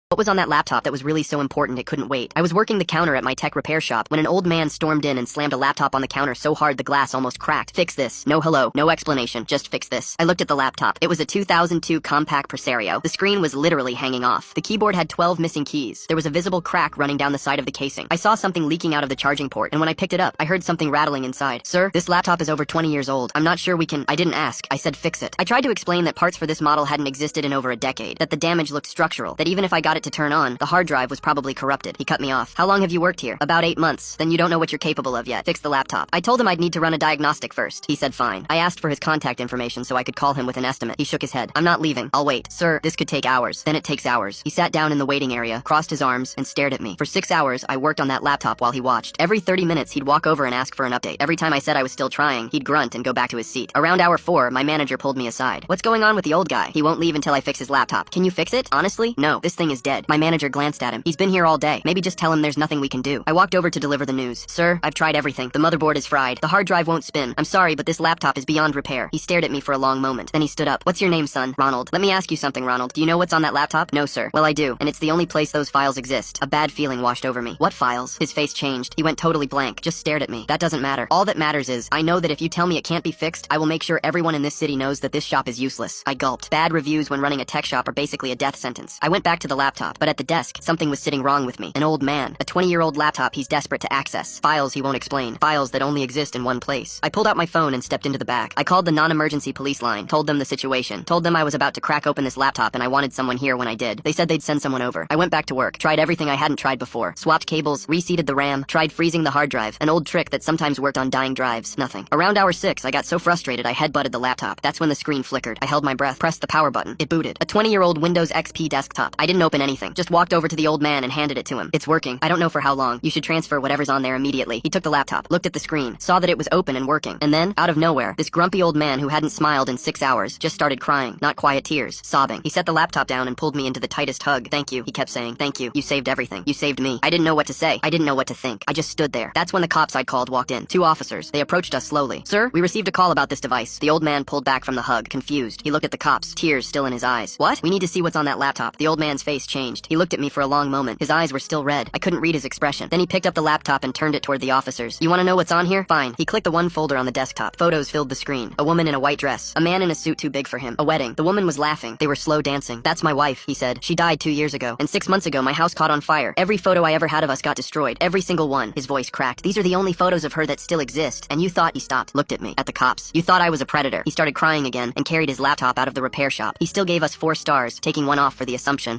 What was on that laptop that was really so important it couldn't wait? I was working the counter at my tech repair shop when an old man stormed in and slammed a laptop on the counter so hard the glass almost cracked. Fix this. No hello. No explanation. Just fix this. I looked at the laptop. It was a 2002 Compaq Presario. The screen was literally hanging off. The keyboard had 12 missing keys. There was a visible crack running down the side of the casing. I saw something leaking out of the charging port, and when I picked it up, I heard something rattling inside. Sir, this laptop is over 20 years old. I'm not sure we can... I didn't ask. I said fix it. I tried to explain that parts for this model hadn't existed in over a decade, that the damage looked structural, that even if I got it to turn on, the hard drive was probably corrupted. He cut me off. How long have you worked here? About 8 months. Then you don't know what you're capable of yet. Fix the laptop. I told him I'd need to run a diagnostic first. He said fine. I asked for his contact information so I could call him with an estimate. He shook his head. I'm not leaving. I'll wait. Sir, this could take hours. Then it takes hours. He sat down in the waiting area, crossed his arms, and stared at me. For 6 hours, I worked on that laptop while he watched. Every 30 minutes, he'd walk over and ask for an update. Every time I said I was still trying, he'd grunt and go back to his seat. Around hour 4, my manager pulled me aside. What's going on with the old guy? He won't leave until I fix his laptop. Can you fix it? Honestly? No. This thing is dead. My manager glanced at him. He's been here all day. Maybe just tell him there's nothing we can do. I walked over to deliver the news. Sir, I've tried everything. The motherboard is fried. The hard drive won't spin. I'm sorry, but this laptop is beyond repair. He stared at me for a long moment. Then he stood up. What's your name, son? Ronald. Let me ask you something, Ronald. Do you know what's on that laptop? No, sir. Well, I do, and it's the only place those files exist. A bad feeling washed over me. What files? His face changed. He went totally blank. Just stared at me. That doesn't matter. All that matters is, I know that if you tell me it can't be fixed, I will make sure everyone in this city knows that this shop is useless. I gulped. Bad reviews when running a tech shop are basically a death sentence. I went back to the laptop, but at the desk, something was sitting wrong with me. An old man. A 20-year-old laptop he's desperate to access. Files he won't explain. Files that only exist in one place. I pulled out my phone and stepped into the back. I called the non-emergency police line, told them the situation, told them I was about to crack open this laptop and I wanted someone here when I did. They said they'd send someone over. I went back to work, tried everything I hadn't tried before. Swapped cables, reseated the RAM, tried freezing the hard drive, an old trick that sometimes worked on dying drives. Nothing. Around hour 6, I got so frustrated I headbutted the laptop. That's when the screen flickered. I held my breath, pressed the power button. It booted. A 20-year-old Windows XP desktop. I didn't open anything. Just walked over to the old man and handed it to him. It's working. I don't know for how long. You should transfer whatever's on there immediately. He took the laptop, looked at the screen, saw that it was open and working, and then, out of nowhere, this grumpy old man who hadn't smiled in 6 hours just started crying. Not quiet tears, sobbing. He set the laptop down and pulled me into the tightest hug. Thank you, he kept saying. Thank you. You saved everything. You saved me. I didn't know what to say. I didn't know what to think. I just stood there. That's when the cops I'd called walked in. 2 officers. They approached us slowly. Sir, we received a call about this device. The old man pulled back from the hug, confused. He looked at the cops, tears still in his eyes. What? We need to see what's on that laptop. The old man's face changed. He looked at me for a long moment. His eyes were still red. I couldn't read his expression. Then he picked up the laptop and turned it toward the officers. You want to know what's on here? Fine. He clicked the one folder on the desktop. Photos filled the screen. A woman in a white dress. A man in a suit too big for him. A wedding. The woman was laughing. They were slow dancing. That's my wife, he said. She died 2 years ago. And 6 months ago, my house caught on fire. Every photo I ever had of us got destroyed. Every single one. His voice cracked. These are the only photos of her that still exist. And you thought... He stopped. Looked at me. At the cops. You thought I was a predator. He started crying again and carried his laptop out of the repair shop. He still gave us 4 stars, taking 1 off for the assumption.